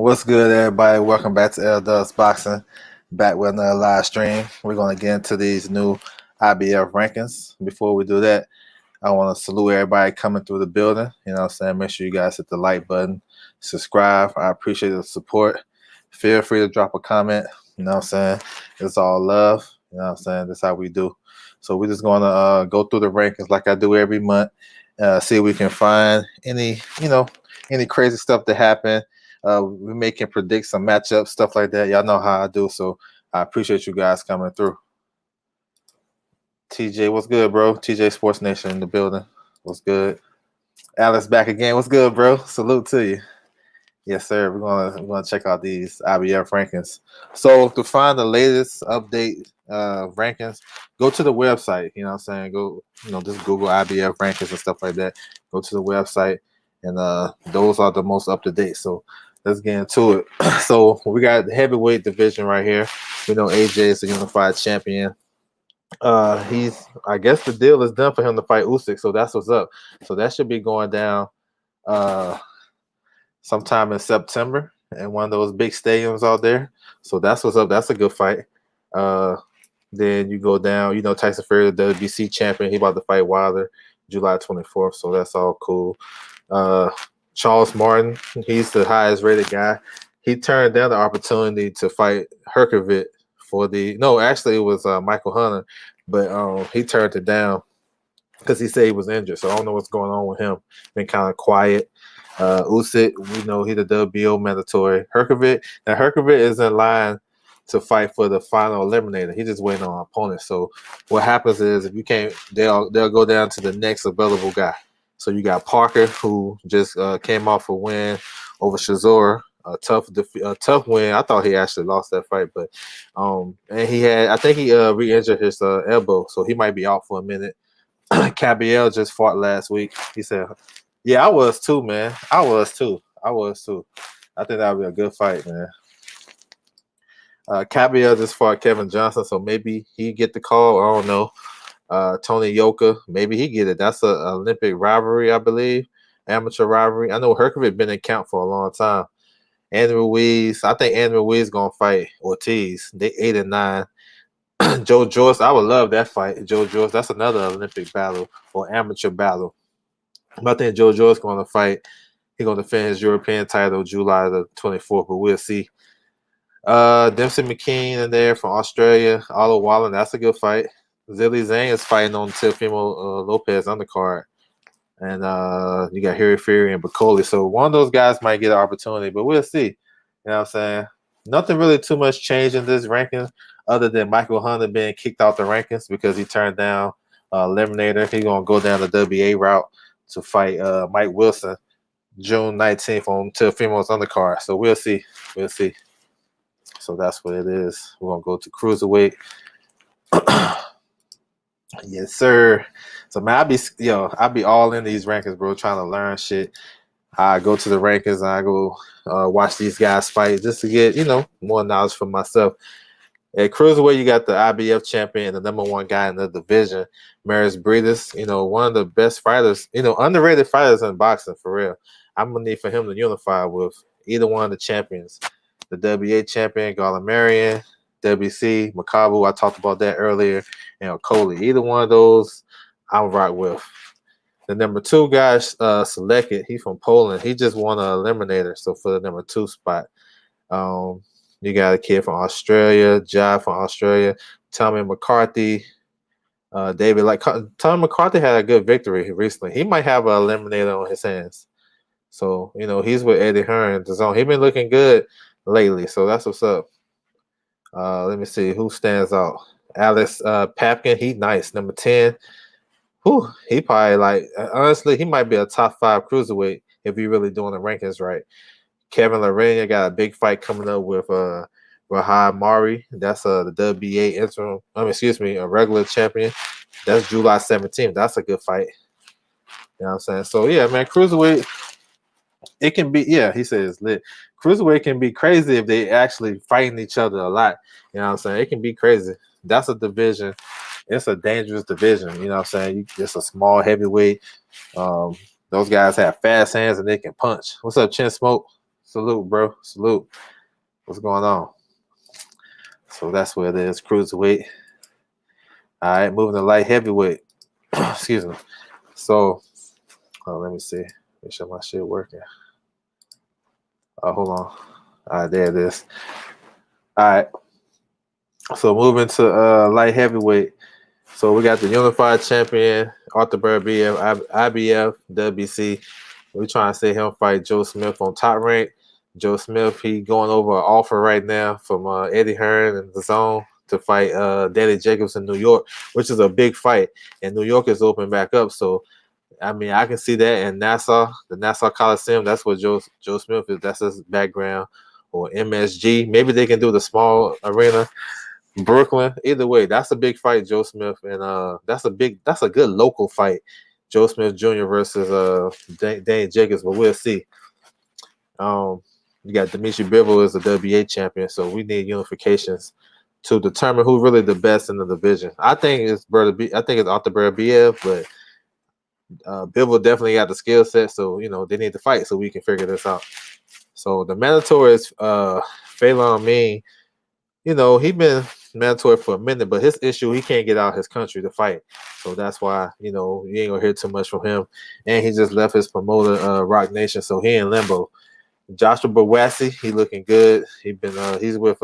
What's good, everybody? Welcome back to L Dubs Boxing. Back with another live stream. We're going to get into these new IBF rankings. Before we do that, I want to salute everybody coming through the building. You know what I'm saying? Make sure you guys hit the like button, subscribe. I appreciate the support. Feel free to drop a comment. You know what I'm saying? It's all love. You know what I'm saying? That's how we do. So we're just going to go through the rankings like I do every month. See if we can find any crazy stuff that happened. We may can predict some matchups, stuff like that. Y'all know how I do, so I appreciate you guys coming through. TJ, what's good, bro? TJ Sports Nation in the building. What's good? Alex back again. What's good, bro? Salute to you. Yes, sir. We're gonna check out these IBF rankings. So to find the latest update rankings, go to the website. You know what I'm saying? Go, just Google IBF rankings and stuff like that. Go to the website, and those are the most up to date. So let's get into it. So we got the heavyweight division right here. We know AJ is the unified champion. I guess the deal is done for him to fight Usyk, so that's what's up. So that should be going down sometime in September in one of those big stadiums out there. So that's what's up. That's a good fight. Then you go down, Tyson Fury, the WBC champion. He about to fight Wilder July 24th. So that's all cool. Charles Martin, he's the highest rated guy. He turned down the opportunity to fight Herkovic actually it was Michael Hunter, but he turned it down because he said he was injured. So I don't know what's going on with him. Been kind of quiet. Usyk, we know he's the WBO mandatory. Herkovic is in line to fight for the final eliminator. He's just waiting on an opponent. So what happens is if you can't, they'll go down to the next available guy. So you got Parker, who just came off a win over Shazor. A tough win. I thought he actually lost that fight, but and I think he re-injured his elbow, so he might be out for a minute. Cabiel just fought last week. He said, "Yeah, I was too, man. I was too. I think that would be a good fight, man." Cabiel just fought Kevin Johnson, so maybe he get the call. I don't know. Tony Yoka, maybe he get it. That's an Olympic rivalry, I believe, amateur rivalry. I know Herkovic been in camp for a long time. Andrew Ruiz, I think Andrew Ruiz gonna fight Ortiz. They 8-9. Joe Joyce, I would love that fight. Joe Joyce, that's another Olympic battle or amateur battle. But I think Joe Joyce gonna fight. He's gonna defend his European title July the 24th, but we'll see. Dempsey McKean in there from Australia. Otto Wallen, that's a good fight. Zilly Zhang is fighting on Teofimo Lopez undercard. And you got Harry Fury and Bacoli. So one of those guys might get an opportunity, but we'll see. You know what I'm saying? Nothing really too much change in this ranking other than Michael Hunter being kicked out the rankings because he turned down Eliminator. He's going to go down the WA route to fight Mike Wilson June 19th on Teofimo's undercard. So we'll see. We'll see. So that's what it is. We're going to go to Cruiserweight. Yes, sir. So man, I be all in these rankings, bro, trying to learn shit. I go to the rankings and I go watch these guys fight just to get, more knowledge for myself. At Cruiserweight, you got the IBF champion, the number one guy in the division, Maris Breedis, one of the best fighters, underrated fighters in boxing, for real. I'm going to need for him to unify with either one of the champions. The WA champion, Garland Marion, WC, Makabu, I talked about that earlier, and Coley. Either one of those, I'm right with. The number two guy selected, he's from Poland. He just won an eliminator, so for the number two spot. You got a kid from Australia, Jai from Australia, Tommy McCarthy, David. Tommy McCarthy had a good victory recently. He might have an eliminator on his hands. So, he's with Eddie Hearn. He's been looking good lately, so that's what's up. Let me see who stands out. Alex Papkin, he's nice. Number 10. He probably honestly, he might be a top 5 cruiserweight if he really doing the rankings right. Kevin Lorena got a big fight coming up with Rahad Mari. That's the WBA a regular champion. That's July 17th. That's a good fight. You know what I'm saying? So yeah, man, cruiserweight, it can be, he says it's lit. Cruiserweight can be crazy if they actually fighting each other a lot. You know what I'm saying? It can be crazy. That's a division. It's a dangerous division. You know what I'm saying? It's a small heavyweight. Those guys have fast hands and they can punch. What's up, Chin Smoke? What's Salute, bro. Salute. What's going on? So that's where it is. Cruiserweight. All right, moving to light heavyweight. Excuse me. So, let me see. Make sure my shit working. Hold on. All right, there it is. All right. So moving to light heavyweight. So we got the unified champion, Arthur Beterbiev, IBF, WBC. We're trying to see him fight Joe Smith on Top Rank. Joe Smith, he going over an offer right now from Eddie Hearn and the Zone to fight Danny Jacobs in New York, which is a big fight. And New York is open back up. So, I mean, I can see that in Nassau, the Nassau Coliseum. That's what Joe Smith is. That's his background. Or MSG. Maybe they can do the small arena. Brooklyn. Either way, that's a big fight, Joe Smith, and that's a good local fight. Joe Smith Jr. versus Danny Jacobs, but we'll see. You got Dimitri Bivol as the WBA champion, so we need unifications to determine who's really the best in the division. I think it's Arthur Beterbiev, but Bivol definitely got the skill set, so they need to fight so we can figure this out. So the mandatory is Phelan Ming. He been mandatory for a minute, but his issue, he can't get out of his country to fight. So that's why, you ain't gonna hear too much from him. And he just left his promoter, Rock Nation, so he in limbo. Joshua Bawassi, he looking good. He's with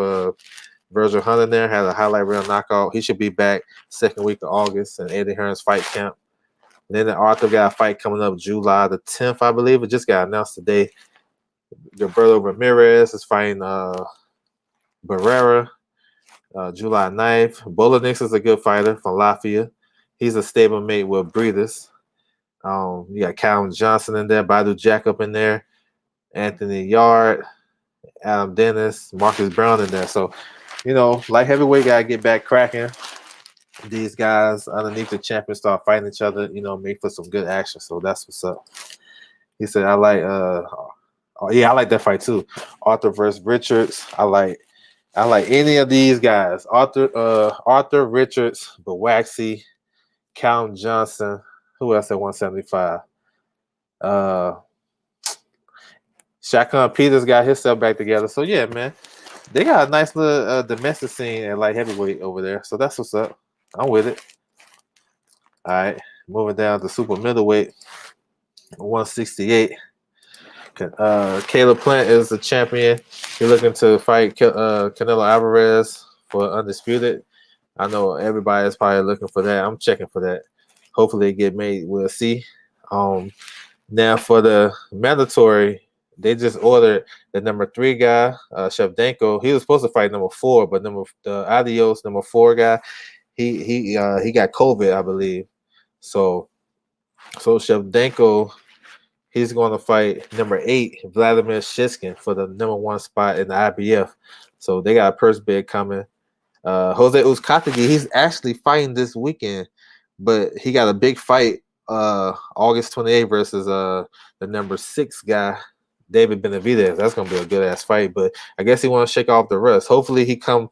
Virgil Hunter there, had a highlight reel knockout. He should be back second week of August in Eddie Hearn's fight camp. And then the Arthur got a fight coming up July the 10th, I believe. It just got announced today. Roberto Ramirez is fighting Barrera. July 9th. Bolanix is a good fighter from Latvia. He's a stablemate with Breeders. You got Callum Johnson in there, Badu Jacob in there, Anthony Yard, Adam Dennis, Marcus Brown in there. So, light heavyweight got to get back cracking. These guys underneath the champions start fighting each other, make for some good action. So that's what's up. He said, I like that fight too. Arthur versus Richards. I like any of these guys. Arthur Richards, Bawaxi, Callum Johnson. Who else at 175? Shakun Peters got himself back together. So yeah, man, they got a nice little domestic scene at light heavyweight over there. So that's what's up. I'm with it. All right, moving down to super middleweight, 168. Caleb Plant is the champion. He's looking to fight Canelo Alvarez for undisputed. I know everybody is probably looking for that. I'm checking for that. Hopefully it get made. We'll see. Now for the mandatory, they just ordered the number 3 guy, Shevchenko. He was supposed to fight number 4, but the Adios number 4 guy, he got COVID, I believe. So Shevchenko, he's going to fight number 8, Vladimir Shishkin, for the number 1 spot in the IBF. So they got a purse bid coming. Jose Uzcategui, he's actually fighting this weekend, but he got a big fight August 28th versus the number 6 guy, David Benavidez. That's going to be a good-ass fight, but I guess he want to shake off the rust. Hopefully he come,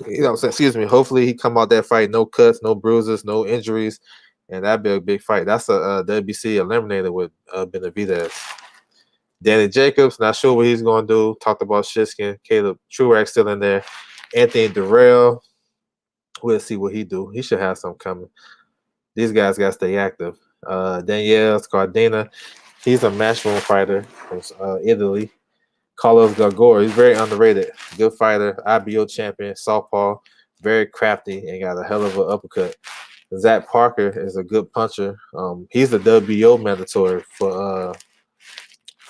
hopefully he come out that fight, no cuts, no bruises, no injuries, and that'd be a big fight. That's a WBC eliminator with Benavidez. Danny Jacobs, not sure what he's going to do. Talked about Shishkin. Caleb Truax still in there. Anthony Durrell, we'll see what he do. He should have something coming. These guys got to stay active. Daniel Scardina, he's a matchroom fighter from Italy. Carlos Gagor, he's very underrated. Good fighter, IBO champion, southpaw, very crafty, and got a hell of an uppercut. Zach Parker is a good puncher. He's the WBO mandatory for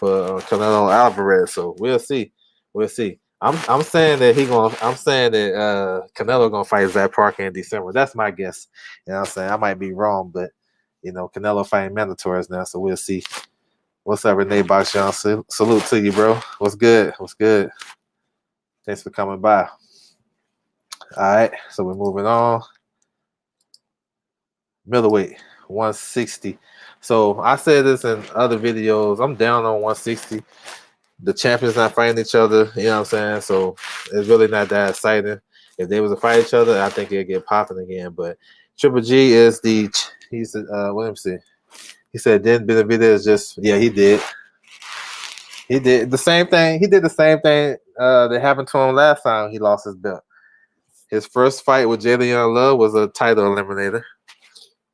Canelo Alvarez. So we'll see. I'm saying that Canelo gonna fight Zach Parker in December. That's my guess. You know what I'm saying? I might be wrong, but Canelo fighting mandatories now, so we'll see. What's up, Renee Bakshan? Salute to you, bro. What's good? Thanks for coming by. All right, so we're moving on. Middleweight, 160. So I said this in other videos. I'm down on 160. The champions not fighting each other. You know what I'm saying? So it's really not that exciting. If they was to fight each other, I think it'd get popping again. But Triple G is let me see. He said, didn't Benavidez just, yeah, he did. He did the same thing. He did the same thing that happened to him last time he lost his belt. His first fight with Jalen Love was a title eliminator.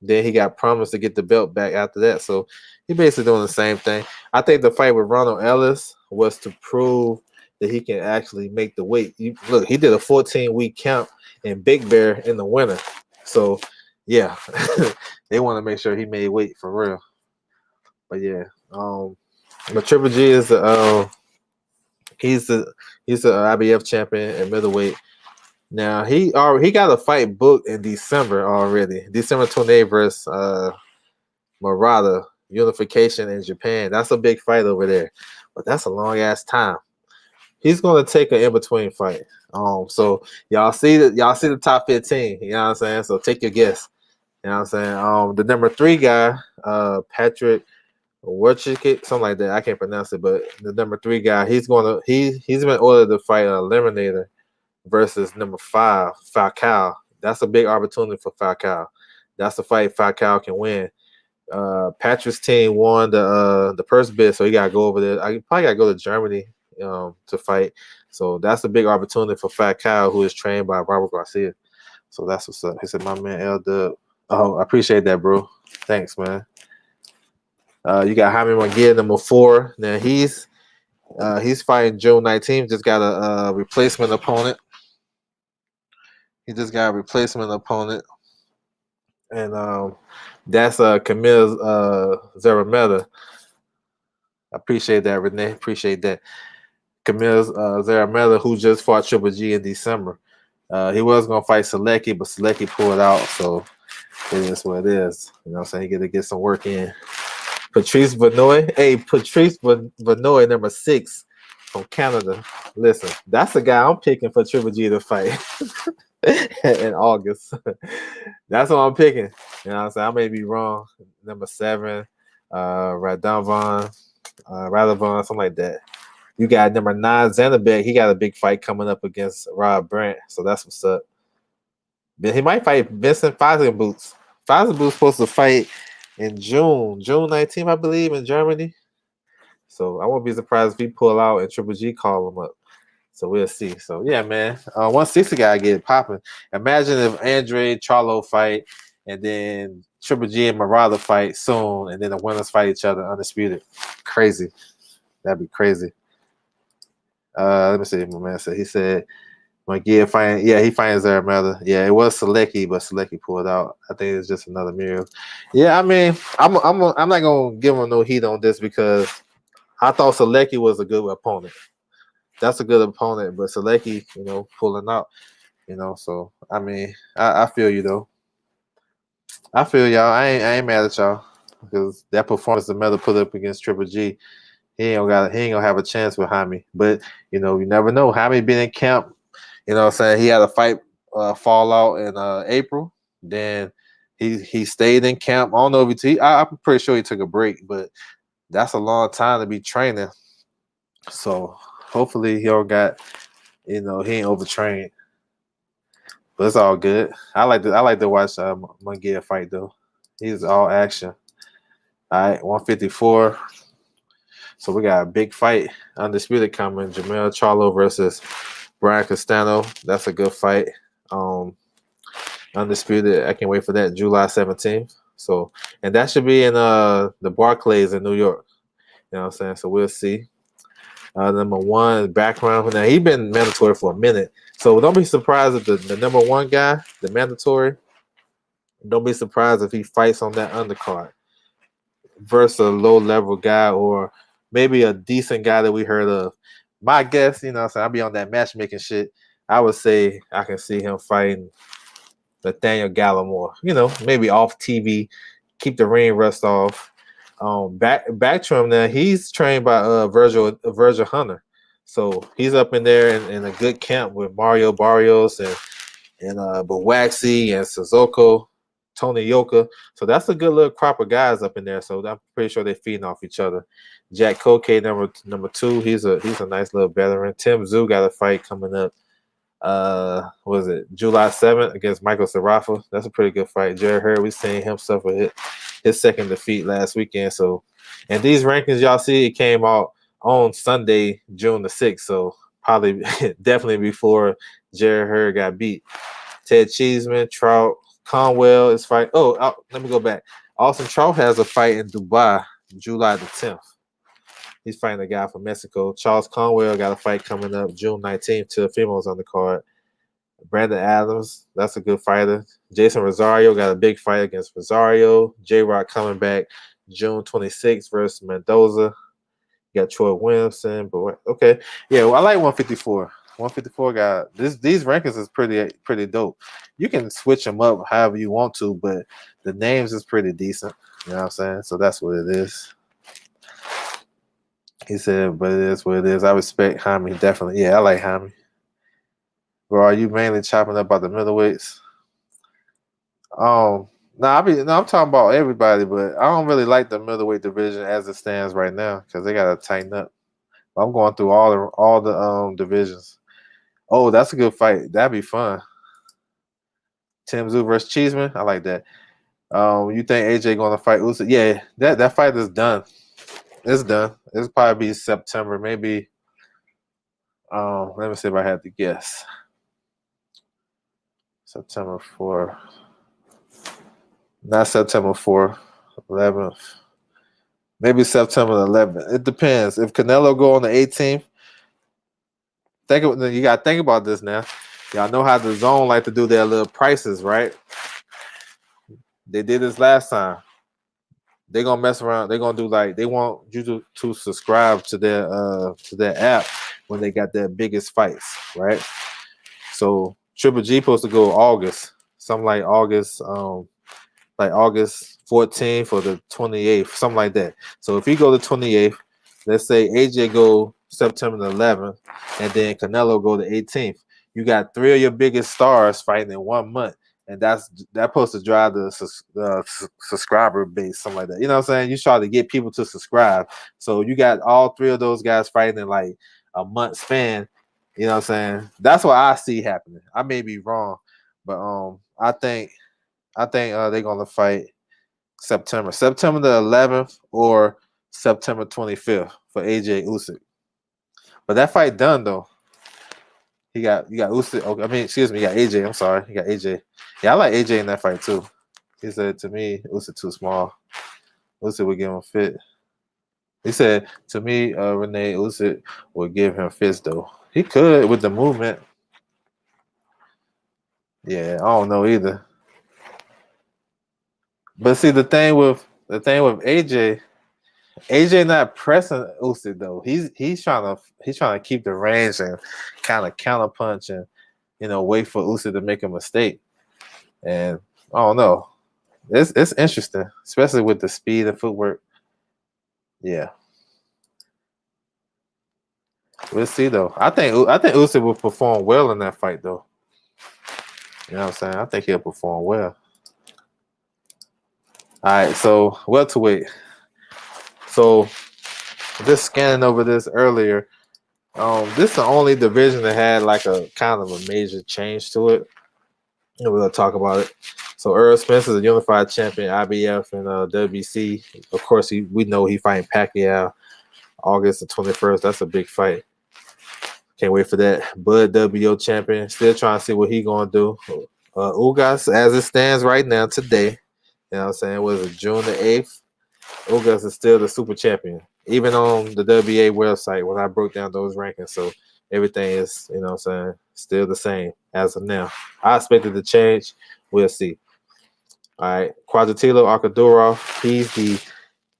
Then he got promised to get the belt back after that. So he basically doing the same thing. I think the fight with Ronald Ellis was to prove that he can actually make the weight. Look, he did a 14-week count in Big Bear in the winter. So yeah, they want to make sure he made weight for real. But yeah, but Triple G is he's the IBF champion at middleweight. Now he got a fight booked in December already. December 28th versus Murata unification in Japan. That's a big fight over there, but that's a long ass time. He's gonna take an in between fight. So y'all see the top 15. You know what I'm saying? So take your guess. You know what I'm saying? The number 3 guy, Patrick Warchik, something like that. I can't pronounce it, but the number 3 guy, he's been ordered to fight an eliminator versus number 5, Falcao. That's a big opportunity for Falcao. That's the fight Falcao can win. Patrick's team won the purse bid, so he gotta go over there. I probably gotta go to Germany to fight. So that's a big opportunity for Falcao, who is trained by Robert Garcia. So that's what's up. He said, "My man L Dub." Oh, I appreciate that, bro. Thanks, man. You got Jaime Munguia, number 4. Now he's fighting June 19th. Just got a replacement opponent. He just got a replacement opponent, and that's Camille Zarameta. I appreciate that, Renee. Appreciate that. Camille Zarameta, who just fought Triple G in December. He was gonna fight Selecki, but Selecki pulled out, so it is what it is. You know what I'm saying? He got to get some work in. Patrice Benoit. Hey, Patrice Benoit, number 6 from Canada. Listen, that's the guy I'm picking for Triple G to fight in August. That's what I'm picking. You know what I'm saying? I may be wrong. Number 7, Radovan, something like that. You got number 9, Zanderbeck. He got a big fight coming up against Rob Brandt, so that's what's up. He might fight Vincent Feisenboots. Feisenboots supposed to fight in June 19th, I believe, in Germany. So I won't be surprised if he pull out and Triple G call him up. So we'll see. So yeah, man, 160 gotta get popping. Imagine if Andre Charlo fight and then Triple G and Murata fight soon, and then the winners fight each other undisputed. Crazy. That'd be crazy. Let me see what my man said. He said Munguia fighting. Yeah, he fighting Zarameta. Yeah, it was Selecki, but Selecki pulled out. I think it's just another miracle. Yeah, I mean, I'm not gonna give him no heat on this because I thought Selecki was a good opponent. That's a good opponent, but Selecki, pulling out. So I mean, I feel you though. I feel y'all. I ain't mad at y'all because that performance the Meta put up against Triple G, he ain't gonna have a chance with Jaime. But you never know. Jaime been in camp. You know what I'm saying? He had a fight fall out in April. Then he stayed in camp. I don't know if I'm pretty sure he took a break, but that's a long time to be training. So hopefully he don't got, he ain't overtrained. But it's all good. I like to watch Munguia fight though. He's all action. All right, 154. So we got a big fight, undisputed coming. Jamel Charlo versus Brian Castano. That's a good fight. Undisputed. I can't wait for that. July 17th. So, and that should be in the Barclays in New York. You know what I'm saying? So we'll see. Number 1 background. Now he been mandatory for a minute. So don't be surprised if the number 1 guy, the mandatory, don't be surprised if he fights on that undercard versus a low level guy or maybe a decent guy that we heard of. My guess, I'll be on that matchmaking shit. I would say I can see him fighting Nathaniel Gallimore. Maybe off TV, keep the ring rust off. Back to him now. He's trained by Virgil Hunter, so he's up in there in a good camp with Mario Barrios and Bawaxi and Sissoko, Tony Yoka. So that's a good little crop of guys up in there. So I'm pretty sure they're feeding off each other. Jack Koke, number 2, he's a nice little veteran. Tim Tszyu got a fight coming up. What is it? July 7th against Michael Sarafa. That's a pretty good fight. Jared Hurd, we seen him suffer his second defeat last weekend. So, and these rankings y'all see, it came out on Sunday, June the 6th. So probably definitely before Jerry Hurd got beat. Ted Cheeseman, Trout, Conwell is fighting. Let me go back. Austin Trout has a fight in Dubai, July the 10th. He's fighting a guy from Mexico. Charles Conwell got a fight coming up June 19th to females on the card. Brandon Adams, that's a good fighter. Jason Rosario got a big fight against Rosario. J-Rock coming back June 26th versus Mendoza. You got Troy Williamson, but okay. Yeah, well, I like 154. 154 got this. These rankings is pretty dope. You can switch them up however you want to, but the names is pretty decent. You know what I'm saying? So that's what it is. He said, but it is what it is. I respect Jaime, definitely. Yeah, I like Jaime. Bro, are you mainly chopping up about the middleweights? I'm talking about everybody, but I don't really like the middleweight division as it stands right now because they gotta tighten up. I'm going through all the divisions. Oh, that's a good fight. That'd be fun. Tim Tszyu versus Cheeseman. I like that. You think AJ gonna fight Usyk? Yeah, that fight is done. It's done. It's probably be September, maybe. Let me see if I had to guess. September 4th. Not September 4th, 11th. Maybe September 11th. It depends. If Canelo go on the 18th, you gotta think about this now. Y'all know how the zone like to do their little prices, right? They did this last time. They're gonna mess around. They're gonna do like they want you to subscribe to their app when they got their biggest fights, right? So Triple G supposed to go August, something like August 14th or the 28th, something like that. So if you go the 28th, let's say AJ go September the 11th, and then Canelo go the 18th. You got 3 of your biggest stars fighting in 1 month, and that's supposed to drive the subscriber base, something like that. You know what I'm saying? You try to get people to subscribe. So you got all 3 of those guys fighting in like a month span. You know what I'm saying? That's what I see happening. I may be wrong, but I think they're gonna fight September the 11th or September 25th for AJ Usyk. But that fight done though. You got Usyk. Okay, I mean, excuse me, you got AJ. I'm sorry, you got AJ. Yeah, I like AJ in that fight too. He said to me, Usyk too small. Usyk would give him fit. He said to me, Renee Usyk would give him fits though. He could with the movement. Yeah, I don't know either. But see, the thing with AJ not pressing Usyk though. He's trying to keep the range and kind of counter punch and wait for Usyk to make a mistake. And I don't know. It's interesting, especially with the speed and footwork. Yeah. We'll see though. I think Usyk will perform well in that fight though. You know what I'm saying? I think he'll perform well. All right, so welterweight. So just scanning over this earlier. This is the only division that had like a kind of a major change to it. And we'll talk about it. So Earl Spence is a unified champion, IBF and WBC. Of course, we know he fighting Pacquiao August the 21st. That's a big fight. Can't wait for that. Bud WO champion. Still trying to see what he gonna do. Ugas, as it stands right now today, you know what I'm saying, was it June the 8th? Ugas is still the super champion, even on the WA website when I broke down those rankings. So everything is, you know what I'm saying, still the same as of now. I expect it to change. We'll see. All right. Quadratilo Arkadorov, he's the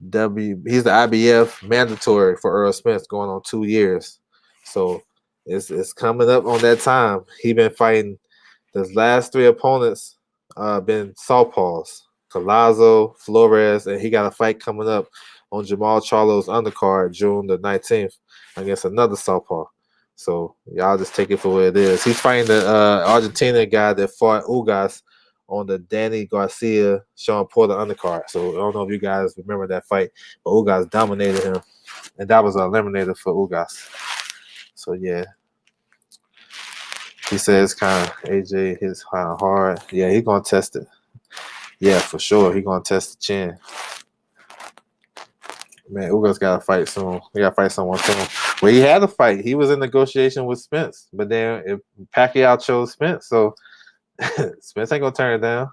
IBF mandatory for Earl Spence going on 2 years. So it's coming up on that time. He been fighting his last 3 opponents been southpaws. Collazo, Flores, and he got a fight coming up on Jamal Charlo's undercard June the 19th against another southpaw. So y'all just take it for what it is. He's fighting the Argentina guy that fought Ugas on the Danny Garcia, Sean Porter undercard. So I don't know if you guys remember that fight, but Ugas dominated him, and that was an eliminator for Ugas. So yeah. He says kind of AJ hits kind of hard. Yeah, he's gonna test it. Yeah, for sure. He's gonna test the chin. Man, Ugas got to fight soon. He got to fight someone soon. Well, he had a fight. He was in negotiation with Spence, but then Pacquiao chose Spence, so Spence ain't gonna turn it down.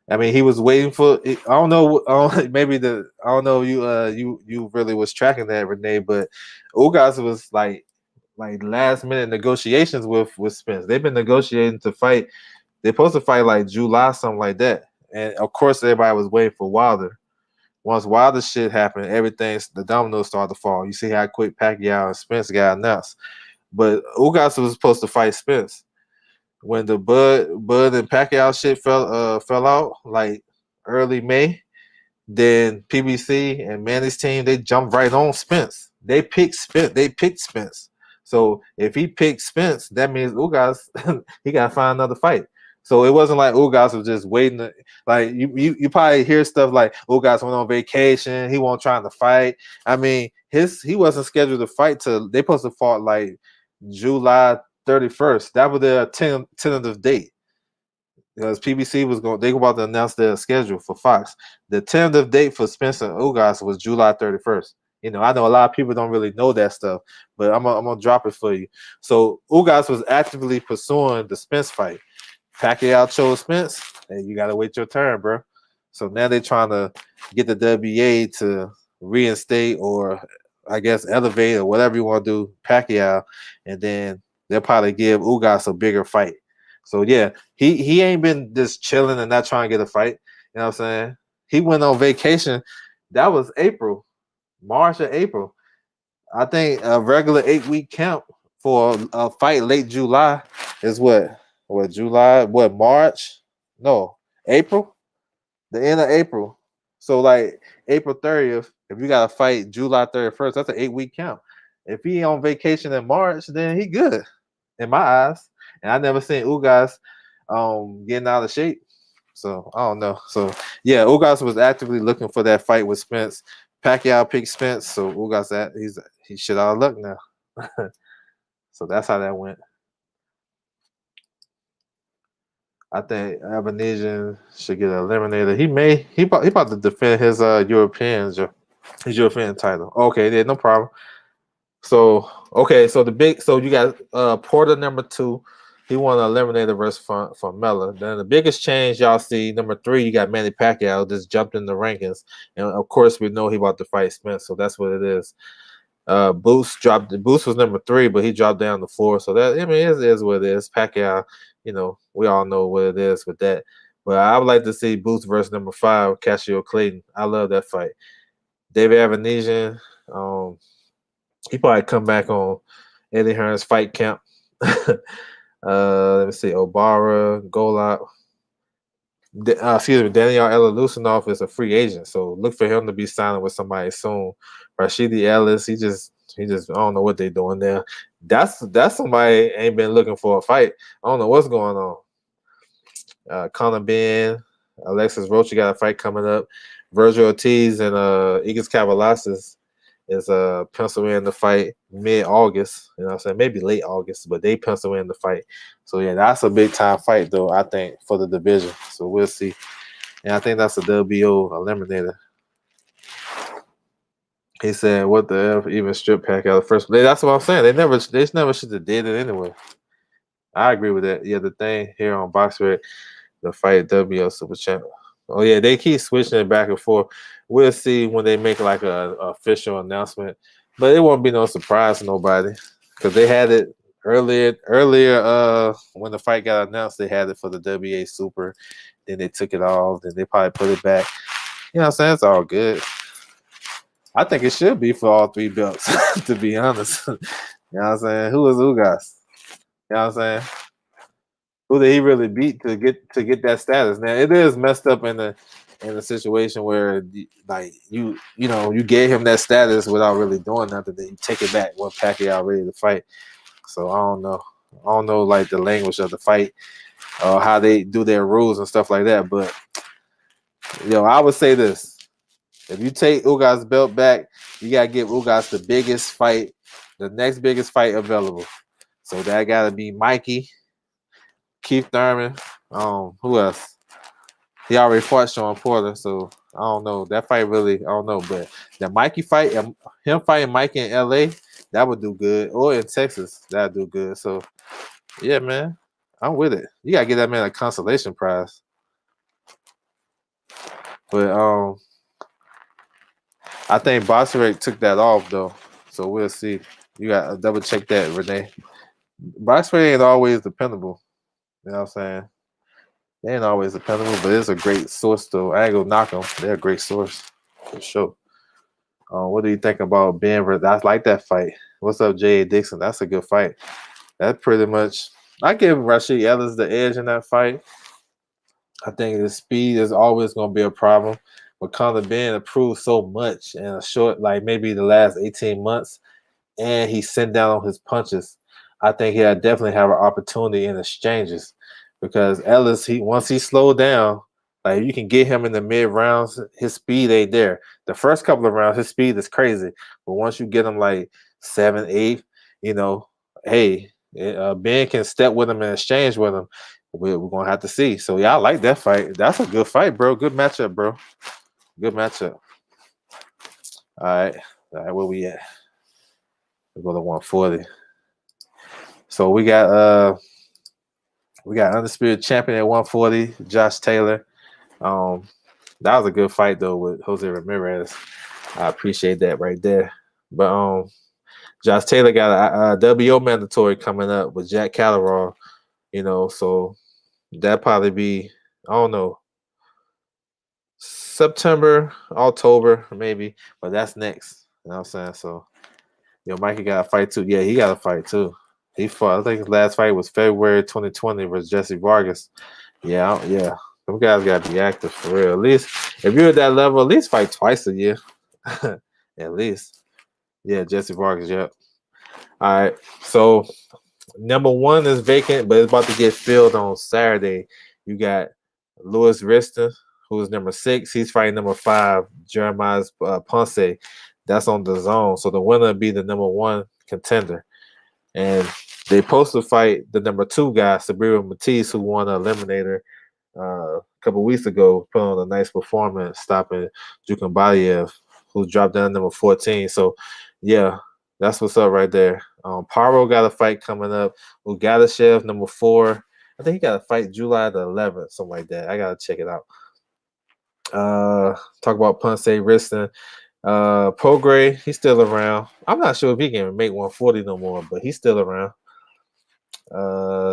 I mean, he was waiting for. I don't know. Maybe I don't know. You really was tracking that, Renee, but Ugas was like last minute negotiations with Spence. They've been negotiating to fight. They're supposed to fight like July, something like that. And of course, everybody was waiting for Wilder. Once Wilder shit happened, the dominoes started to fall. You see how quick Pacquiao and Spence got announced. But Ugas was supposed to fight Spence. When the Bud and Pacquiao shit fell out like early May, then PBC and Manny's team, they jumped right on Spence. They picked Spence. So if he picked Spence, that means Ugas he gotta find another fight. So it wasn't like Ugas was just waiting. Like you probably hear stuff like Ugas went on vacation. He wasn't trying to fight. I mean, he wasn't scheduled to fight till they supposed to fought like July 31st. That was their tentative date. Because PBC they were about to announce their schedule for Fox. The tentative date for Spencer Ugas was July 31st. You know, I know a lot of people don't really know that stuff, but I'm gonna drop it for you. So Ugas was actively pursuing the Spence fight. Pacquiao chose Spence, and you gotta wait your turn, bro. So now they're trying to get the WA to reinstate or I guess elevate or whatever you want to do Pacquiao, and then they'll probably give Ugas a bigger fight. So yeah, he ain't been just chilling and not trying to get a fight. You know what I'm saying? He went on vacation. That was March or April. I think a regular 8-week camp for a fight late July is what July, March? No, April, the end of April. So like April 30th, if you got to fight July 31st, that's an 8-week camp. If he on vacation in March, then he good in my eyes. And I never seen Ugas getting out of shape. So I don't know. So yeah, Ugas was actively looking for that fight with Spence. Pacquiao picked Spence, so Ugas he's shit out of luck now. So that's how that went. I think Albanesian should get eliminated. He about to defend his his European title. Okay, yeah, no problem. So so you got Porter number 2. He won an eliminator versus from Mella. Then the biggest change y'all see, number 3, you got Manny Pacquiao just jumped in the rankings. And of course we know he about to fight Spence, so that's what it is. Boost was number 3, but he dropped down to 4. So that it is what it is. Pacquiao, we all know what it is with that. But I would like to see Boost versus number 5, Cassio Clayton. I love that fight. David Avanesian, he probably come back on Eddie Hearn's fight camp. Let me see, Obara, Golot. Excuse me, Daniel Elalusinov is a free agent, so look for him to be signing with somebody soon. Rashidi Ellis, he just I don't know what they're doing there. That's somebody ain't been looking for a fight. I don't know what's going on. Conor Ben, Alexis Rocha got a fight coming up. Virgil Ortiz and Igis Cavalasis is pencil in the fight mid-August. You know what I'm saying? Maybe late August, but they pencil in the fight. So yeah, that's a big time fight though, I think, for the division. So we'll see. And I think that's a WBO eliminator. He said, "What the F? Even strip pack out of first." That's what I'm saying. They just never should have did it anyway. I agree with that. Yeah, the thing here on BoxRec, the fight WBO Super Champ. Oh yeah, they keep switching it back and forth. We'll see when they make like a official announcement, but it won't be no surprise to nobody because they had it earlier. When the fight got announced, they had it for the WA Super. Then they took it off. Then they probably put it back. You know what I'm saying? It's all good. I think it should be for all 3 belts, to be honest. You know what I'm saying? Who is Ugas? You know what I'm saying? Who did he really beat to get that status? Now it is messed up in a situation where like you gave him that status without really doing nothing. Then you take it back when Pacquiao ready to fight. So I don't know like the language of the fight or how they do their rules and stuff like that. But I would say this: if you take Ugas' belt back, you gotta give Ugas the biggest fight, the next biggest fight available. So that gotta be Mikey. Keith Thurman. Who else? He already fought Sean Porter, so I don't know. That fight really, I don't know. But the Mikey fight, him fighting Mikey in LA, that would do good. Or in Texas, that'd do good. So yeah, man. I'm with it. You gotta get that man a consolation prize. But I think Boswick took that off though. So we'll see. You gotta double check that, Renee. Boswick ain't always dependable. You know what I'm saying? They ain't always dependable, but it's a great source though. I ain't gonna knock them. They're a great source for sure. What do you think about Ben? I like that fight. What's up, J.A. Dixon? That's a good fight. That pretty much. I give Rashid Ellis the edge in that fight. I think the speed is always going to be a problem. But Conor Ben improved so much in a short, like maybe the last 18 months, and he sent down on his punches. I think he'll definitely have an opportunity in exchanges because Ellis, once he slowed down, like you can get him in the mid rounds, his speed ain't there. The first couple of rounds, his speed is crazy, but once you get him like 7, 8, hey, Ben can step with him and exchange with him. We're gonna have to see. So yeah, I like that fight. That's a good fight, bro. Good matchup, bro. Good matchup. All right, where we at? We go to 140. So we got undisputed champion at 140, Josh Taylor. That was a good fight though with Jose Ramirez. I appreciate that right there. But Josh Taylor got a WO mandatory coming up with Jack Calleron. So that probably be, I don't know, September, October, maybe, but that's next. You know what I'm saying? So, Mikey got a fight too. Yeah, he got a fight too. He fought. I think his last fight was February 2020 versus Jesse Vargas. Yeah. Them guys got to be active for real. At least if you're at that level, at least fight twice a year. At least. Yeah, Jesse Vargas. Yep. All right. So number 1 is vacant, but it's about to get filled on Saturday. You got Louis Rista, who is number 6. He's fighting number 5, Jeremiah Ponce. That's on the zone. So the winner will be the number 1 contender. And they supposed to fight the number 2 guy, Sabiro Matisse, who won an eliminator a couple weeks ago, put on a nice performance, stopping Jukan who dropped down number 14. So, yeah, that's what's up right there. Paro got a fight coming up. Ugadashev, number 4. I think he got a fight July the 11th, something like that. I got to check it out. Talk about Ponce Riston. Pogre, he's still around. I'm not sure if he can make 140 no more, but he's still around.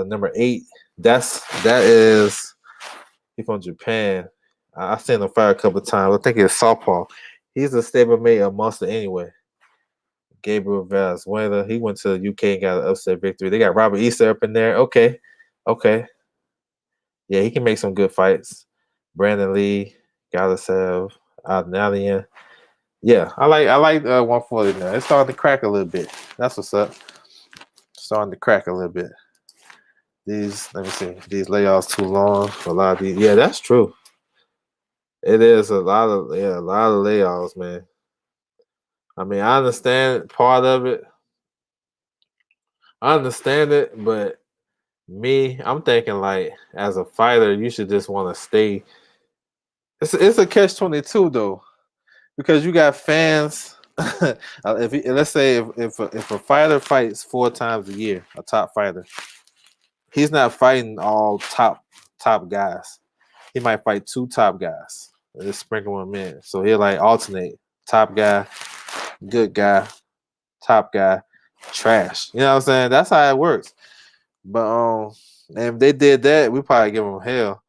Number 8, that is he from Japan. I've seen him fight a couple of times. I think it's Southpaw. He's a stablemate, a monster anyway. Gabriel Valenzuela. He went to the UK and got an upset victory. They got Robert Easter up in there. Okay. Yeah, he can make some good fights. Brandon Lee, Galasev, Adnalian. Yeah, I like 140 now. It's starting to crack a little bit. That's what's up. Starting to crack a little bit. Let me see. These layoffs too long. A lot of these. Yeah, that's true. It is a lot of layoffs, man. I mean, I understand part of it. I understand it, but I'm thinking like as a fighter, you should just want to stay. It's a catch-22 though, because you got fans. Let's say if a fighter fights 4 times a year, a top fighter, he's not fighting all top guys. He might fight 2 top guys. Just sprinkle them in. So he'll like alternate top guy, good guy, top guy, trash. You know what I'm saying? That's how it works. But and if they did that, we probably give them hell.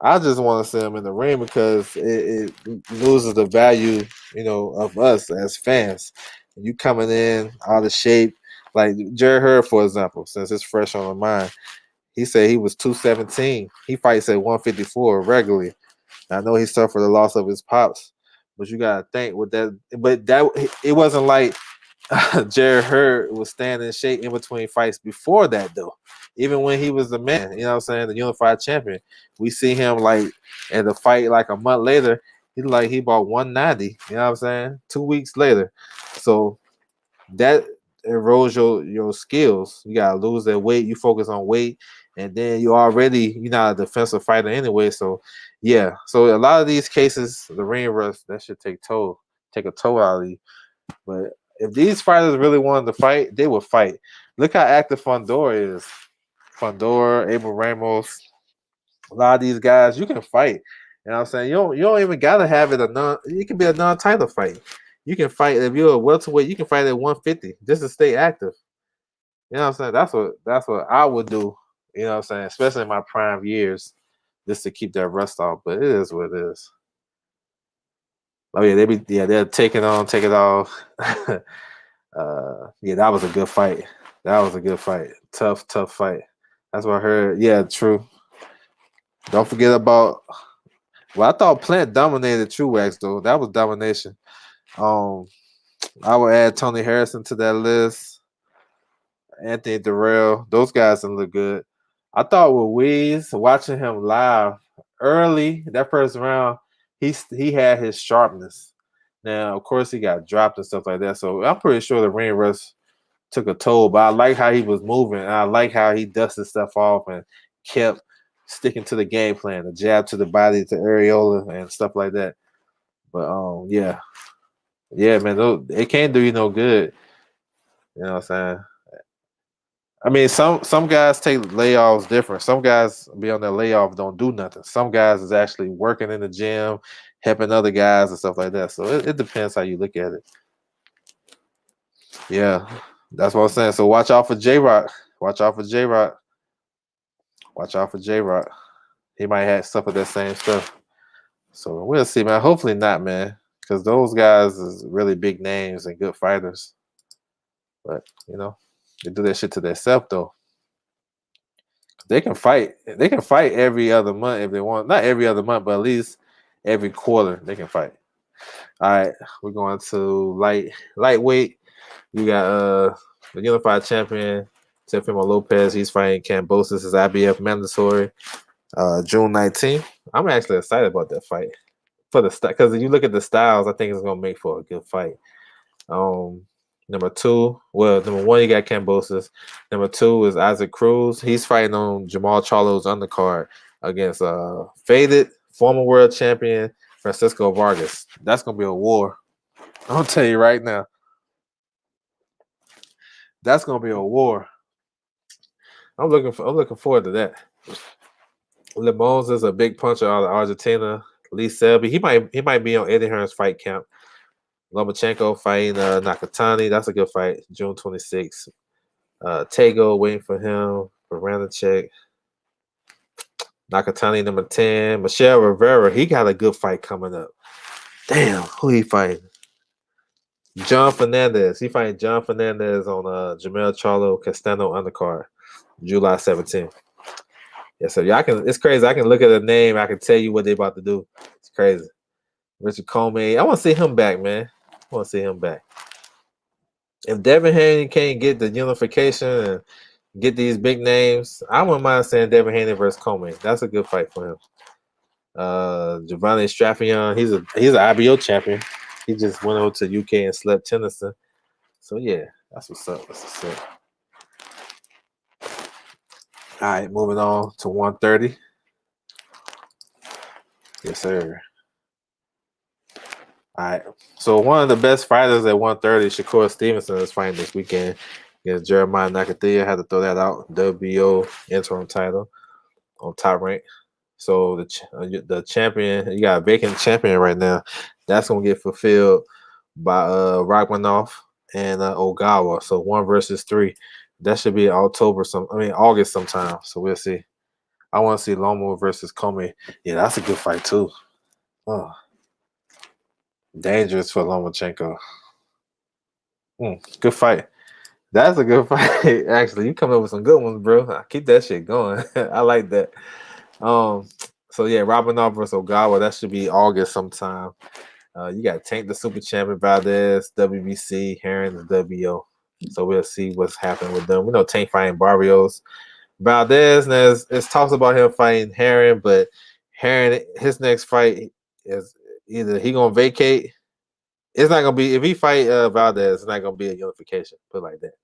I just want to see them in the ring because it loses the value, of us as fans. You coming in out of shape, like Jerry Hurd, for example, since it's fresh on my mind. He said he was 217. He fights at 154 regularly. I know he suffered the loss of his pops, but you gotta think with that. But it wasn't like Jared Hurd was standing shape in between fights before that though. Even when he was the man, you know what I'm saying, the unified champion. We see him like at the fight like a month later, he bought 190, you know what I'm saying? 2 weeks later. So that erodes your skills. You gotta lose that weight. You focus on weight. and then you're not a defensive fighter anyway. So yeah, so a lot of these cases, the ring rust that should take a toll out of you. But if these fighters really wanted to fight, they would fight. Look how active Fundora is. Fundora, Abel Ramos, a lot of these guys, you can fight. You know what I'm saying? You don't even gotta have it it can be a non-title fight. You can fight if you're a welterweight, you can fight at 150 just to stay active. You know what I'm saying? That's what I would do. You know what I'm saying? Especially in my prime years, just to keep that rust off. But it is what it is. Oh yeah, they're take it off. Yeah, that was a good fight. That was a good fight. Tough fight. That's what I heard. Yeah, true. Don't forget about. Well, I thought Plant dominated Truex though. That was domination. Um, I would add Tony Harrison to that list. Anthony Durrell. Those guys didn't look good. I thought with Weeds, watching him live early that first round, he had his sharpness. Now, of course, he got dropped and stuff like that. So I'm pretty sure the ring rust took a toll. But I like how he was moving. And I like how he dusted stuff off and kept sticking to the game plan, the jab to the body to areola and stuff like that. But yeah, man, it can't do you no good. You know what I'm saying? I mean, some guys take layoffs different. Some guys be on their layoff, don't do nothing. Some guys is actually working in the gym, helping other guys and stuff like that. So it depends how you look at it. Yeah, that's what I'm saying. So watch out for J Rock. Watch out for J Rock. Watch out for J Rock. He might have suffered that same stuff. So we'll see, man. Hopefully not, man, because those guys is really big names and good fighters. But they do that shit to themselves though. They can fight. They can fight every other month if they want. Not every other month, but at least every quarter they can fight. All right, we're going to lightweight. You got the unified champion Teofimo Lopez. He's fighting Cambosis. His IBF mandatory. June 19th. I'm actually excited about that fight for the because if you look at the styles, I think it's gonna make for a good fight. Number one, you got Cambosis. Number two is Isaac Cruz. He's fighting on Jamal Charlo's undercard against faded former world champion Francisco Vargas. That's gonna be a war. I'll tell you right now. That's gonna be a war. I'm looking forward to that. Limons is a big puncher out of Argentina. Lee Selby. He might be on Eddie Hearn's fight camp. Lomachenko fighting Nakatani. That's a good fight. June 26th. Tego waiting for him for Ranachek. Nakatani number 10. Michelle Rivera. He got a good fight coming up. Damn, who he fighting? John Fernandez. He fighting John Fernandez on Jamel Charlo Castano undercard. July 17th. Yeah, so it's crazy. I can look at the name, I can tell you what they about to do. It's crazy. Richard Comey. I want to see him back, man. I want to see him back. If Devin Haney can't get the unification and get these big names, I wouldn't mind saying Devin Haney versus Comey. That's a good fight for him. Giovanni Straffion, he's an IBO champion. He just went over to UK and slept Tennyson. So yeah, that's what's up. That's what's up. All right, moving on to 130. Yes, sir. All right. So one of the best fighters at 130, Shakur Stevenson, is fighting this weekend against Jeremiah Nakathia. Had to throw that out. WBO interim title on Top Rank. So the champion, you got a vacant champion right now. That's gonna get fulfilled by Rachmaninoff and Ogawa. So 1 versus 3. That should be August sometime. So we'll see. I want to see Lomo versus Comey. Yeah, that's a good fight too. Oh, dangerous for Lomachenko. Good fight. That's a good fight. Actually, you coming up with some good ones, bro. Keep that shit going. I like that. So yeah, Robinov versus Ogawa. That should be August sometime. You got Tank the Super Champion Valdez, WBC, Herring the WO. So we'll see what's happening with them. We know Tank fighting Barrios. Valdez, there's talks about him fighting Herring, but Herring, his next fight is either he gonna vacate. It's not gonna be if he fight Valdez, it's not gonna be a unification. Put it like that.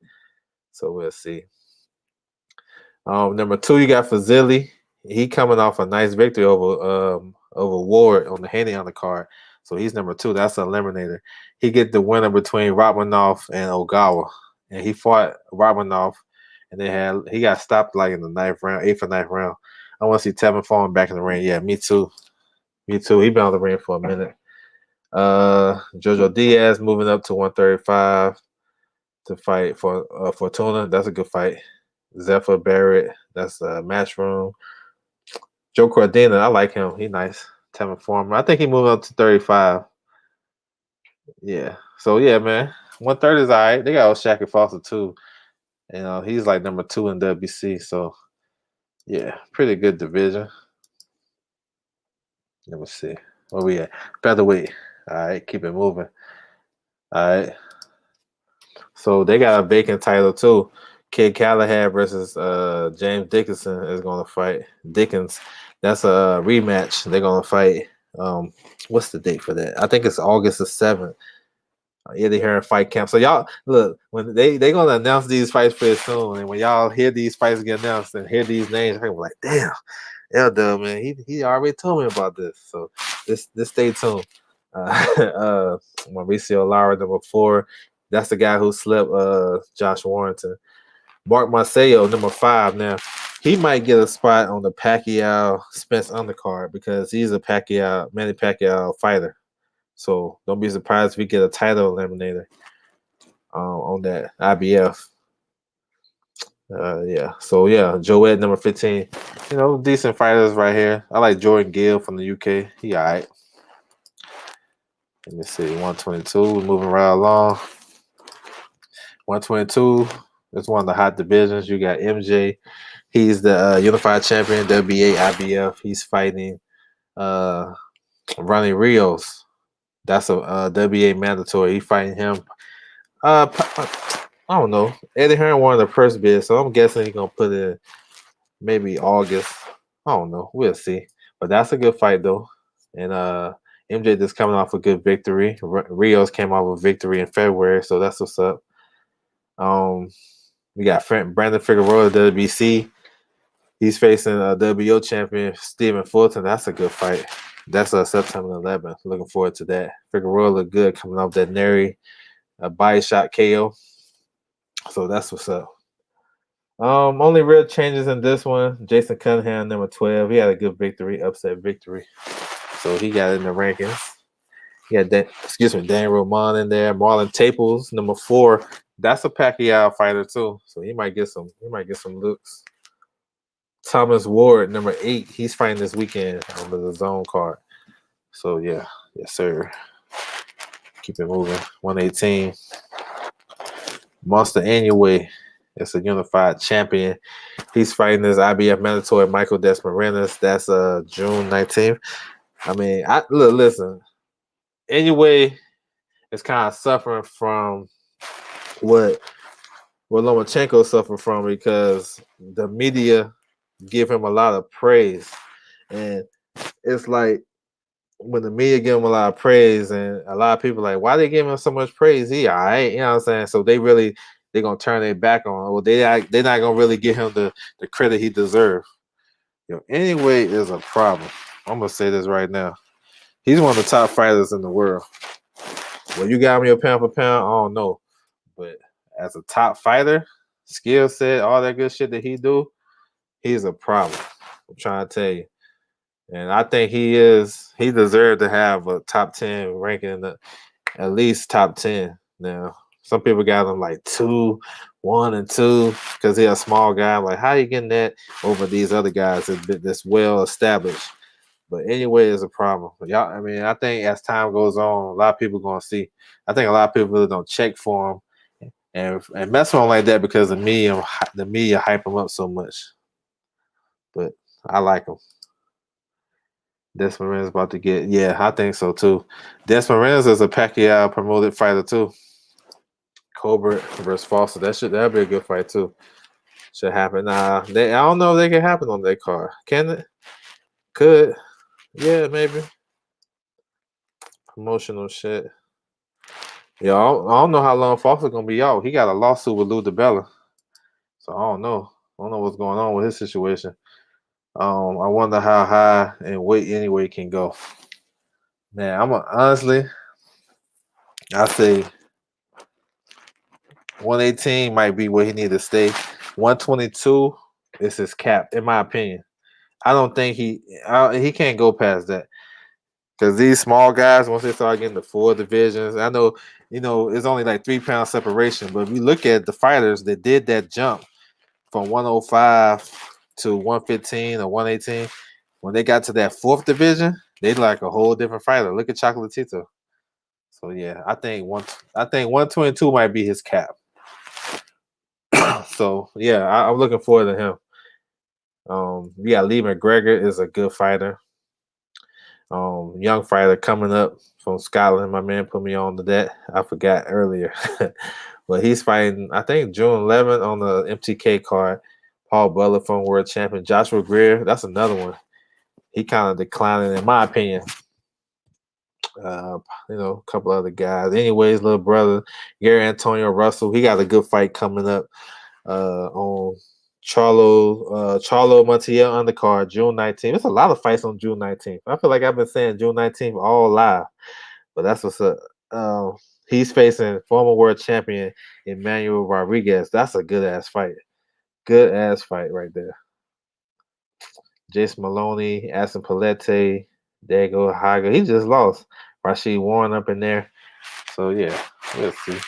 So we'll see. Number 2, you got Fazili. He coming off a nice victory over Ward on the Haney on the card. So he's number 2. That's an eliminator. He get the winner between Robinoff and Ogawa. And he fought Robinoff, and he got stopped like in the 9th round, 8th or 9th round. I want to see Tevin falling back in the ring. Yeah, me too. Me too. He been on the ring for a minute. Jojo Diaz moving up to 135 to fight for Fortuna. That's a good fight. Zephyr Barrett. That's a Matchroom. Joe Cordina. I like him. He nice. Tevin Farmer. I think he moved up to 35. Yeah. So yeah, man. 130 is all right. They got Shaq and Foster too. He's like number 2 in WC. So yeah, pretty good division. Let me see. Where we at? Featherweight. All right, keep it moving. All right. So they got a vacant title too. Kid Callahan versus James Dickinson is gonna fight. Dickens. That's a rematch. They're gonna fight. What's the date for that? I think it's August the 7th. Yeah, they here in fight camp. So y'all look when they gonna announce these fights pretty soon, and when y'all hear these fights get announced and hear these names, you're like, damn, L-Dub, man, he already told me about this. So this stay tuned. Mauricio Lara, number 4. That's the guy who slept Josh Warrington. Mark Marcelo, number 5. Now, he might get a spot on the Pacquiao Spence undercard because he's a Manny Pacquiao fighter. So don't be surprised if we get a title eliminator on that IBF. Yeah. So yeah, Joed number 15. Decent fighters right here. I like Jordan Gill from the UK. He all right. Let me see. 122. Moving right along. 122 is one of the hot divisions. You got MJ. He's the unified champion, WBA, IBF. He's fighting Ronnie Rios. That's a WBA mandatory. He's fighting him. I don't know. Eddie Hearn wanted the first bid, so I'm guessing he's gonna put in maybe August. I don't know. We'll see. But that's a good fight though. And MJ just coming off a good victory. Rios came off a victory in February, so that's what's up. We got Brandon Figueroa, WBC. He's facing WO champion Stephen Fulton. That's a good fight. That's September 11th. Looking forward to that. Figueroa look good coming off that Neri body shot KO. So that's what's up. Only real changes in this one. Jason Cunningham, number 12. He had a good victory, upset victory. So he got in the rankings. He had Dan Roman in there. Marlon Taples, number 4. That's a Pacquiao fighter too. So he might get some looks. Thomas Ward, number 8. He's fighting this weekend on the zone card. So yeah, yes, sir. Keep it moving. 118. Monster Inoue. It's a unified champion. He's fighting this IBF mandatory Michael Desmarinas. That's June 19th. I mean, listen. Inoue is kind of suffering from what Lomachenko suffered from because the media give him a lot of praise. And it's like when the media give him a lot of praise and a lot of people like, why they give him so much praise? He all right, you know what I'm saying? So they're gonna turn their back on. Well, they're not gonna really give him the credit he deserves. Anyway, is a problem. I'm gonna say this right now. He's one of the top fighters in the world. Well, you got me a pound for pound, I don't know. But as a top fighter, skill set, all that good shit that he do, he's a problem. I'm trying to tell you. And I think he deserved to have a top 10 ranking, at least top 10. Now, some people got him like 2, 1, and 2 because he's a small guy. I'm like, how you getting that over these other guys that's well established? But anyway, it's a problem. Y'all, I mean, I think as time goes on, a lot of people gonna see. I think a lot of people really don't check for him and mess with him like that because the media hype him up so much. But I like him. Desmarinas about to get, yeah, I think so too. Desmarinas is a Pacquiao promoted fighter too. Colbert versus Foster. That'd be a good fight too. Should happen. I don't know if they can happen on that card. Can it? Could. Yeah, maybe. Promotional shit. Yeah, I don't know how long Foster's gonna be out. He got a lawsuit with Lou DiBella. So I don't know. I don't know what's going on with his situation. I wonder how high and weight anyway can go. Man, honestly, I say 118 might be where he need to stay. 122 is his cap, in my opinion. I don't think he can't go past that. Because these small guys, once they start getting the four divisions, I know, it's only like 3 pound separation. But if you look at the fighters that did that jump from 105 to 115 or 118, when they got to that fourth division, they like a whole different fighter. Look at Chocolatito. So yeah, I think 122 might be his cap. So yeah, I'm looking forward to him. Yeah, Lee McGregor is a good fighter. Young fighter coming up from Scotland. My man put me on to that. I forgot earlier. But he's fighting, I think, June 11th on the MTK card. Paul Butler from world champion. Joshua Greer, that's another one. He kind of declining, in my opinion. A couple other guys. Anyways, little brother, Gary Antonio Russell, he got a good fight coming up on Charlo Montiel undercard, June 19th. There's a lot of fights on June 19th. I feel like I've been saying June 19th all live, but that's what's up. He's facing former world champion Emmanuel Rodriguez. That's a good ass fight. Good ass fight right there. Jason Maloney, Aston Palette, Diego Haga. He just lost. Rashid Warren up in there. So yeah, we'll see.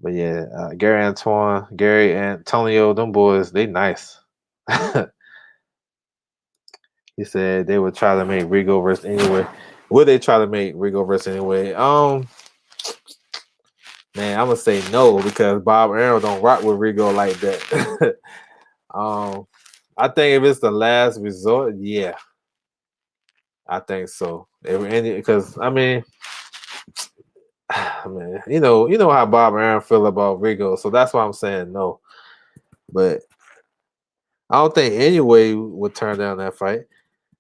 But yeah, Gary Antonio, them boys, they nice. He said they would try to make Rigo versus anyway. Would they try to make Rigo versus anyway? Man, I'm gonna say no because Bob Arum don't rock with Rigo like that. I think if it's the last resort, yeah, I think so. Because I mean, man, you know how Bob Arum feel about Rigo, so that's why I'm saying no. But I don't think anyway would turn down that fight.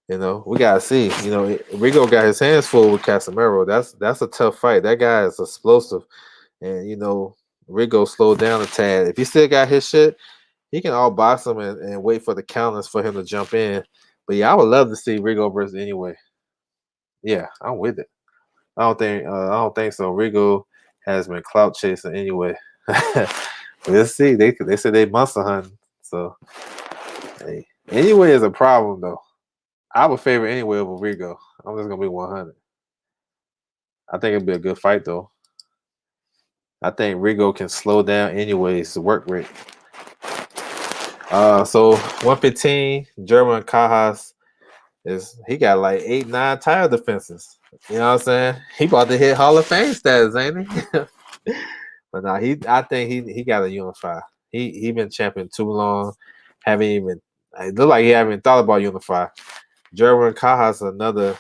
We gotta see. Rigo got his hands full with Casemiro. That's a tough fight. That guy is explosive, and Rigo slowed down a tad. If he still got his shit, he can all box him and wait for the counters for him to jump in. But yeah, I would love to see Rigo versus anyway. Yeah, I'm with it. I don't think so. Rigo has been clout chasing anyway. We'll see. They said they monster hunting. So hey, anyway is a problem though. I would favor anyway over Rigo. I'm just gonna be 100. I think it'd be a good fight though. I think Rigo can slow down anyways the work rate. So 115, German Cajas he got like 8-9 tire defenses. You know what I'm saying? He about to hit Hall of Fame status, ain't he? But now I think he got to unify. He been champion too long. Haven't even it look like he haven't even thought about unify. German Cajas another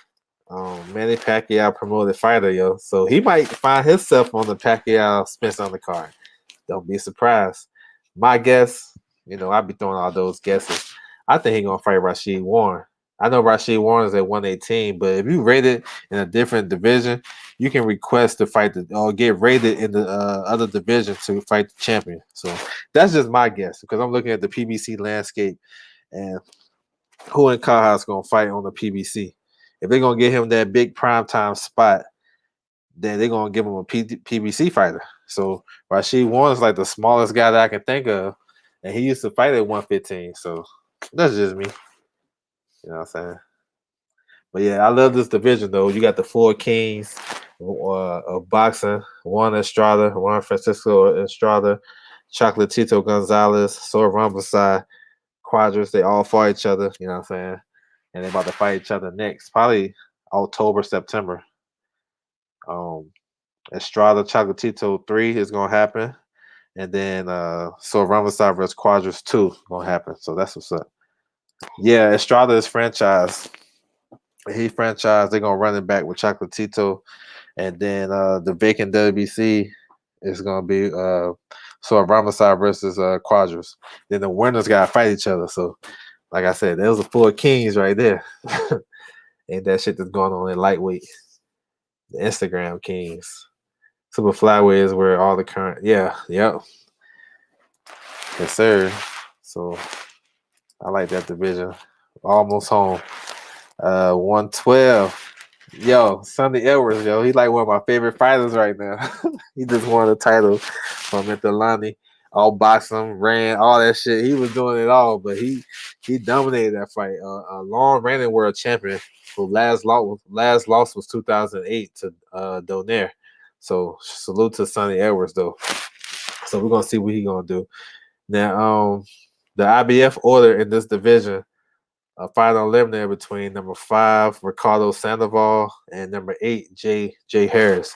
Manny Pacquiao promoted fighter, yo. So he might find himself on the Pacquiao Spence undercard. Don't be surprised. My guess, I'd be throwing all those guesses. I think he's gonna fight Rashid Warren. I know Rashid Warren is at 118, but if you rated in a different division, you can request to fight or get rated in the other division to fight the champion. So that's just my guess because I'm looking at the PBC landscape and who in Cajas gonna fight on the PBC. If they're gonna get him that big primetime spot, then they're gonna give him a PBC fighter. So Rashid Warren is like the smallest guy that I can think of, and he used to fight at 115. So that's just me. You know what I'm saying? But yeah, I love this division though. You got the four kings of boxing: Juan Estrada, Juan Francisco Estrada, Chocolatito Gonzalez, Sor Rambasai, Quadras. They all fought each other. You know what I'm saying? And they're about to fight each other next, probably October, September. Estrada Chocolatito 3 is gonna happen. And then so Rambasai versus Quadras 2 gonna happen. So that's what's up. Yeah, Estrada is franchise. He franchised, they're gonna run it back with Chocolatito. And then the vacant WBC is gonna be so Rambasai versus Quadras. Then the winners gotta fight each other. So like I said, those are four kings right there. Ain't that shit that's going on in lightweight. The Instagram kings. Super flyweight is where all the current, yep. Yes, sir. So I like that division. Almost home. 112. Yo, Sonny Edwards, yo, he like one of my favorite fighters right now. He just won the title from Atlanta. All boxing, ran, all that shit. He was doing it all, but he dominated that fight. A long reigning world champion who last loss was 2008 to Donaire. So salute to Sonny Edwards though. So we're gonna see what he gonna do. Now, the IBF order in this division, a final eliminator between number 5, Ricardo Sandoval, and number 8, Jay Harris.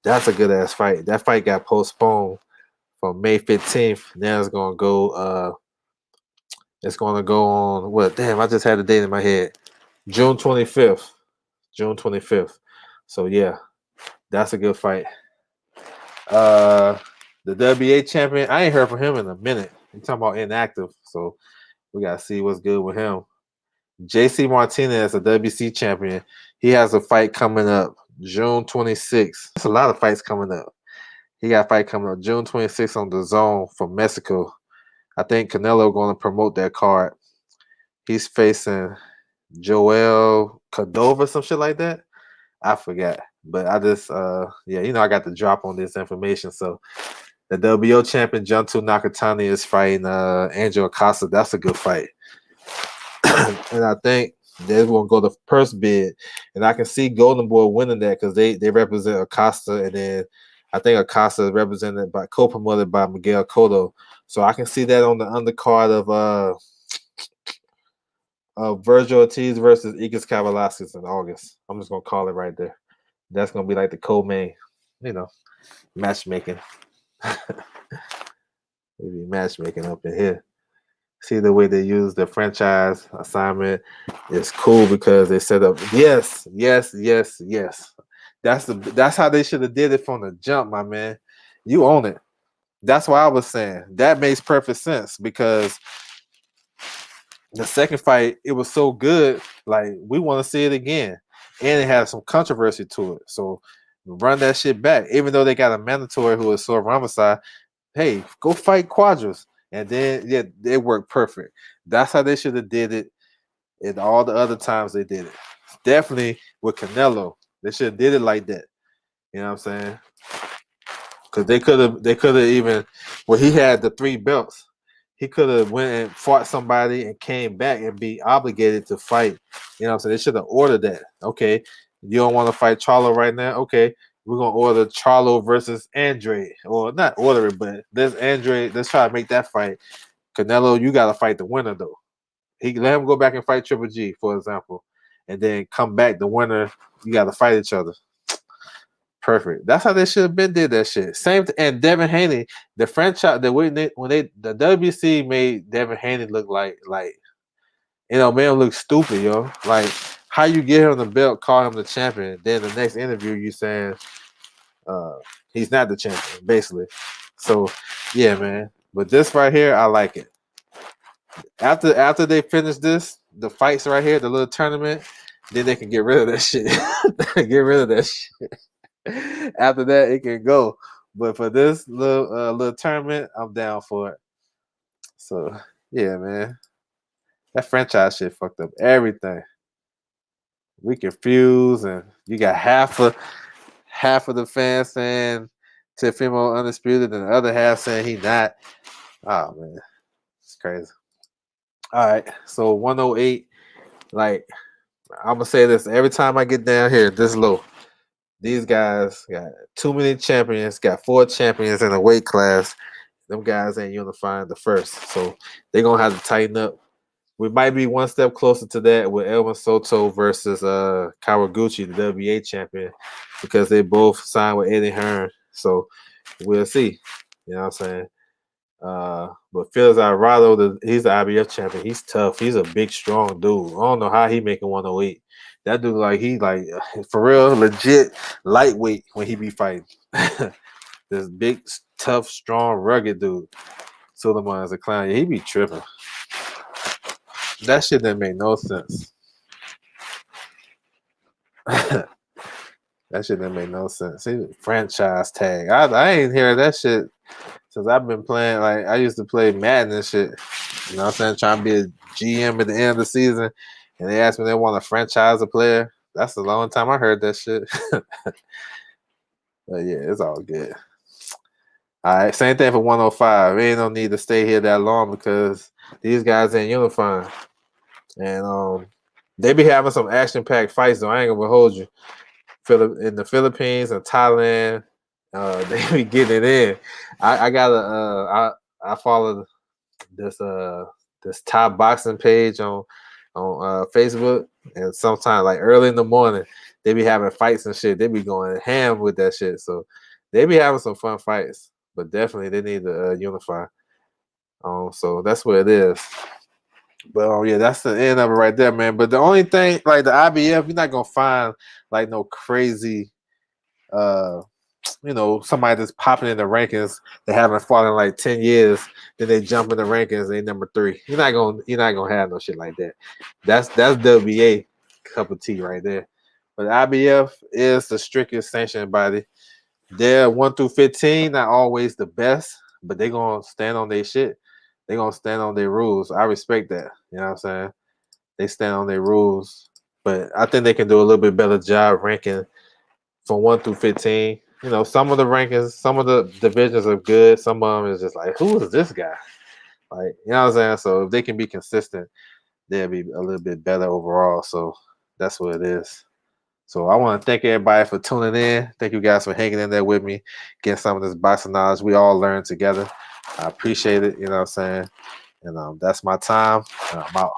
That's a good ass fight. That fight got postponed from May 15th. Now it's gonna go on what? Damn, I just had the date in my head. June 25th. June 25th. So yeah, that's a good fight. The WA champion, I ain't heard from him in a minute. You talking about inactive, so we gotta see what's good with him. JC Martinez, a WC champion, he has a fight coming up June 26th. There's a lot of fights coming up. He got a fight coming up June 26th on the Zone from Mexico. I think Canelo going to promote that card. He's facing Joel Cordova, some shit like that. I forgot, but I just I got the drop on this information. So the WO champion Junto Nakatani is fighting Angel Acosta. That's a good fight. And I think they're going to go the first bid, and I can see Golden Boy winning that because they represent Acosta, and then I think Acosta is represented by co-promoted by Miguel Cotto, so I can see that on the undercard of Virgil Ortiz versus Igas Kavalaskas in August. I'm just gonna call it right there. That's gonna be like the co-main, matchmaking. Maybe matchmaking up in here. See the way they use the franchise assignment is cool because they set up yes. That's how they should have did it from the jump, my man. You own it. That's why I was saying that makes perfect sense because the second fight it was so good, like we want to see it again, and it had some controversy to it. So run that shit back, even though they got a mandatory who is Sor Ramazai. Hey, go fight Quadras. And then, yeah, it worked perfect. That's how they should have did it in all the other times they did it. Definitely with Canelo. They should have did it like that. You know what I'm saying? Because they could have even, well, he had the 3 belts. He could have went and fought somebody and came back and be obligated to fight. You know what I'm saying? They should have ordered that. Okay, you don't want to fight Charlo right now? Okay, we're gonna order Charlo versus Andre, or not order it, but there's Andre. Let's try to make that fight. Canelo, you gotta fight the winner though. He let him go back and fight Triple G, for example, and then come back the winner. You gotta fight each other. Perfect. That's how they should have been did that shit. Same and Devin Haney, the franchise the WC made Devin Haney look like made him look stupid, yo. Like how you get him the belt, call him the champion, then the next interview you saying he's not the champion, basically. So yeah, man. But this right here, I like it. After they finish this, the fights right here, the little tournament, then they can get rid of that shit. Get rid of that shit. After that, it can go. But for this little tournament, I'm down for it. So yeah, man. That franchise shit fucked up everything. We confused, and you got half of the fans saying Teofimo undisputed, and the other half saying he not. Oh man, it's crazy. All right, so 108. Like I'm gonna say this every time I get down here this low. These guys got too many champions. Got 4 champions in a weight class. Them guys ain't unifying the first, so they're gonna have to tighten up. We might be one step closer to that with Elvin Soto versus Kawaguchi, the WA champion, because they both signed with Eddie Hearn. So we'll see. You know what I'm saying? But Felix Alvarado, he's the IBF champion. He's tough. He's a big, strong dude. I don't know how he making 108. That dude, he for real, legit lightweight when he be fighting. This big, tough, strong, rugged dude. Suleiman is a clown. Yeah, he be tripping. That shit didn't make no sense. That shit didn't make no sense. He franchise tag. I ain't hear that shit since I've been playing. Like I used to play Madden and shit. You know what I'm saying? Trying to be a GM at the end of the season, and they asked me if they want to franchise a player. That's the long time I heard that shit. But yeah, it's all good. All right, same thing for 105. Ain't no need to stay here that long because these guys ain't unifying, and they be having some action-packed fights. Though I ain't gonna hold you. In the Philippines and Thailand, they be getting it in. I got I follow this this top boxing page on Facebook, and sometimes like early in the morning they be having fights and shit. They be going ham with that shit. So they be having some fun fights, but definitely they need to unify. So that's what it is. But yeah, that's the end of it right there, man. But the only thing, like the IBF, you're not gonna find like no crazy, uh, somebody that's popping in the rankings. They haven't fought in like 10 years. Then they jump in the rankings. They number 3. You're not gonna have no shit like that. That's WBA cup of tea right there. But the IBF is the strictest sanctioned body. They're 1 through 15, not always the best, but they're gonna stand on their shit. They're gonna stand on their rules. I respect that. You know what I'm saying? They stand on their rules. But I think they can do a little bit better job ranking from 1 through 15. Some of the rankings, some of the divisions are good. Some of them is just like, who is this guy? Like, you know what I'm saying? So if they can be consistent, they'll be a little bit better overall. So that's what it is. So I want to thank everybody for tuning in. Thank you guys for hanging in there with me, getting some of this boxing knowledge. We all learn together. I appreciate it. You know what I'm saying? And that's my time. And I'm out.